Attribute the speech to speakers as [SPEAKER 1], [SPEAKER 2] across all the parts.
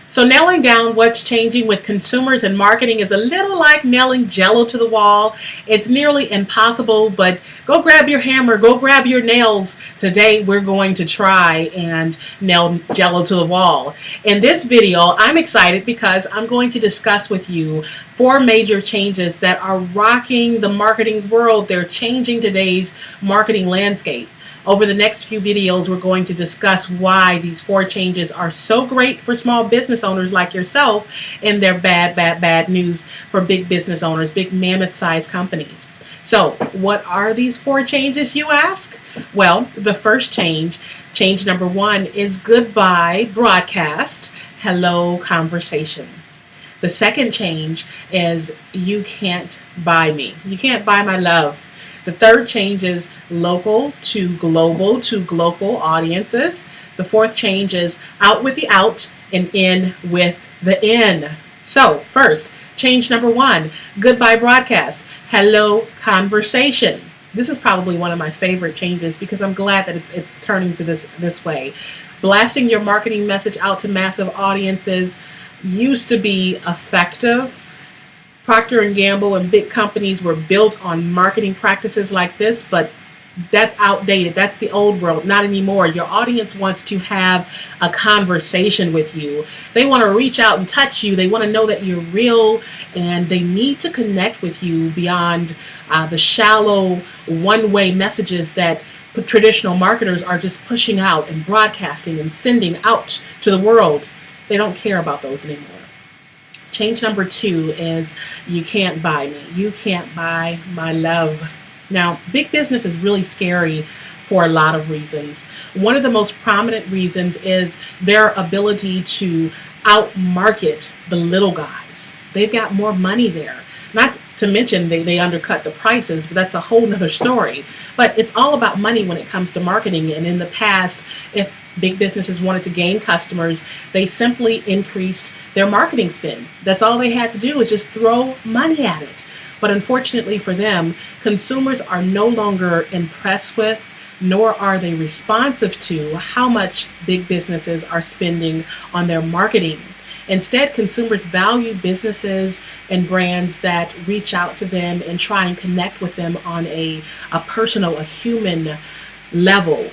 [SPEAKER 1] So nailing down what's changing with consumers and marketing is a little like nailing Jello to the wall. It's nearly impossible, but go grab your hammer, go grab your nails. Today we're going to try and nail Jello to the wall. In this video, I'm excited because I'm going to discuss with you 4 major changes that are rocking the marketing world. They're changing today's marketing landscape. Over the next few videos, we're going to discuss why these 4 changes are so great for small business owners like yourself, and they're bad news for big business owners, big mammoth-sized companies. So what are these 4 changes, you ask? Well, the first change number 1, is goodbye broadcast, hello conversation. The second change is you can't buy me. You can't buy my love. The third change is local to global audiences. The fourth change is out with the out and in with the in. So first, change number 1, goodbye broadcast, hello conversation. This is probably one of my favorite changes because I'm glad that it's turning to this way. Blasting your marketing message out to massive audiences used to be effective. Procter & Gamble and big companies were built on marketing practices like this, but that's outdated. That's the old world. Not anymore. Your audience wants to have a conversation with you. They want to reach out and touch you. They want to know that you're real, and they need to connect with you beyond the shallow one-way messages that traditional marketers are just pushing out and broadcasting and sending out to the world. They don't care about those anymore. Change number 2 is you can't buy me. You can't buy my love. Now, big business is really scary for a lot of reasons. One of the most prominent reasons is their ability to outmarket the little guys. They've got more money there. Not to mention they undercut the prices, but that's a whole nother story. But it's all about money when it comes to marketing. And in the past, if big businesses wanted to gain customers, they simply increased their marketing spend. That's all they had to do is just throw money at it. But unfortunately for them, consumers are no longer impressed with, nor are they responsive to how much big businesses are spending on their marketing. Instead, consumers value businesses and brands that reach out to them and try and connect with them on a personal, a human level.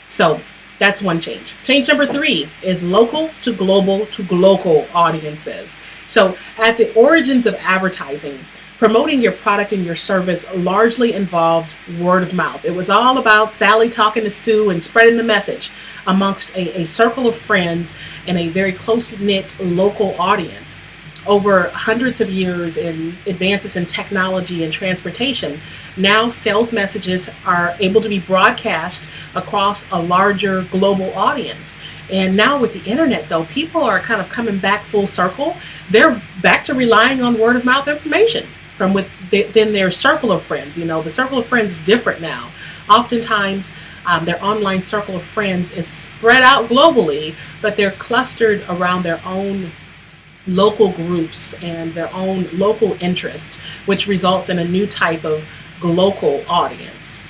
[SPEAKER 1] So that's one change. Change number 3 is local to global audiences. So at the origins of advertising, promoting your product and your service largely involved word of mouth. It was all about Sally talking to Sue and spreading the message amongst a circle of friends and a very close-knit local audience. Over hundreds of years in advances in technology and transportation, now sales messages are able to be broadcast across a larger global audience. And now with the internet, though, people are kind of coming back full circle. They're back to relying on word of mouth information from within their circle of friends. You know, the circle of friends is different now. Oftentimes, their online circle of friends is spread out globally, but they're clustered around their own local groups and their own local interests, which results in a new type of global audience.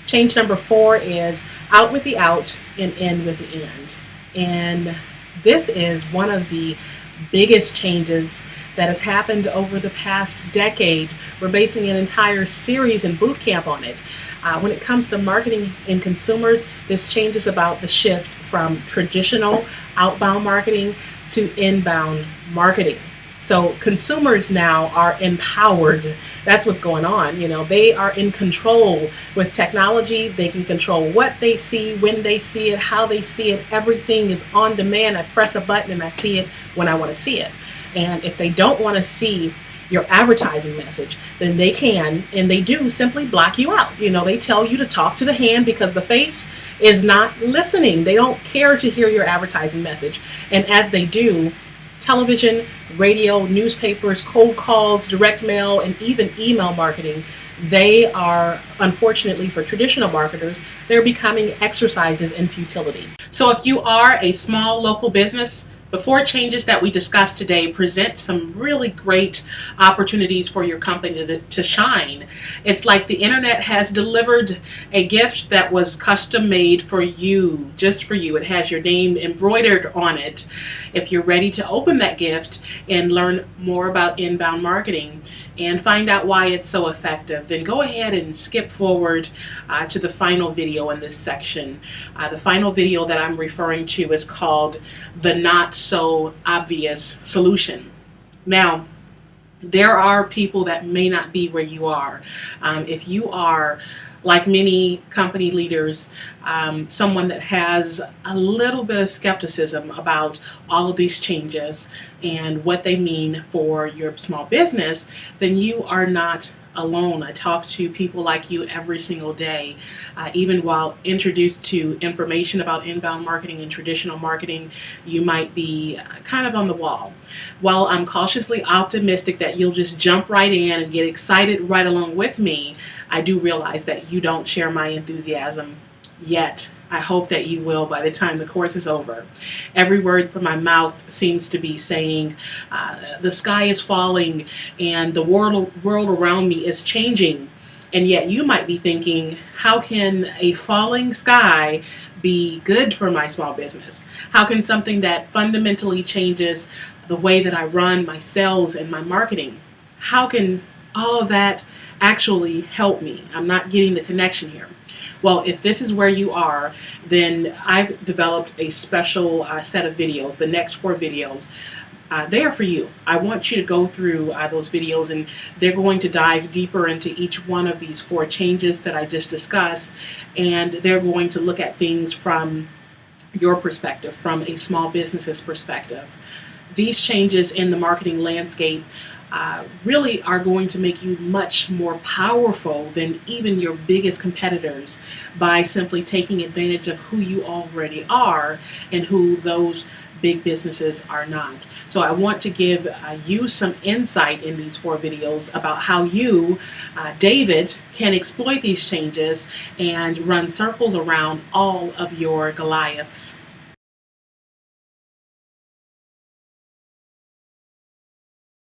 [SPEAKER 1] Change number 4 is out with the out and in with the in. And this is one of the biggest changes that has happened over the past decade. We're basing an entire series in Bootcamp on it. When it comes to marketing and consumers, this changes about the shift from traditional outbound marketing to inbound marketing. So consumers now are empowered. That's what's going on. You know, they are in control with technology. They can control what they see, when they see it, how they see it. Everything is on demand. I press a button and I see it when I want to see it. And if they don't want to see your advertising message, then they can, and they do, simply block you out. You know, they tell you to talk to the hand because the face is not listening. They don't care to hear your advertising message. And as they do, television, radio, newspapers, cold calls, direct mail, and even email marketing, they are, unfortunately for traditional marketers, they're becoming exercises in futility. So if you are a small local business, The 4 changes that we discussed today present some really great opportunities for your company to shine. It's like the internet has delivered a gift that was custom made for you, just for you. It has your name embroidered on it. If you're ready to open that gift and learn more about inbound marketing and find out why it's so effective, then go ahead and skip forward to the final video in this section. The final video that I'm referring to is called The Not So Obvious Solution. Now, there are people that may not be where you are. If you are, like many company leaders, someone that has a little bit of skepticism about all of these changes and what they mean for your small business, then you are not alone. I talk to people like you every single day. Even while introduced to information about inbound marketing and traditional marketing, you might be kind of on the wall. While I'm cautiously optimistic that you'll just jump right in and get excited right along with me, I do realize that you don't share my enthusiasm yet. I hope that you will by the time the course is over. Every word from my mouth seems to be saying the sky is falling and the world around me is changing. And yet you might be thinking, how can a falling sky be good for my small business? How can something that fundamentally changes the way that I run my sales and my marketing, how can all of that actually help me? I'm not getting the connection here. Well, if this is where you are, then I've developed a special set of videos, the next 4 videos. They are for you. I want you to go through those videos, and they're going to dive deeper into each one of these 4 changes that I just discussed, and they're going to look at things from your perspective, from a small business's perspective. These changes in the marketing landscape really are going to make you much more powerful than even your biggest competitors by simply taking advantage of who you already are and who those big businesses are not. So I want to give you some insight in these 4 videos about how you, David, can exploit these changes and run circles around all of your Goliaths.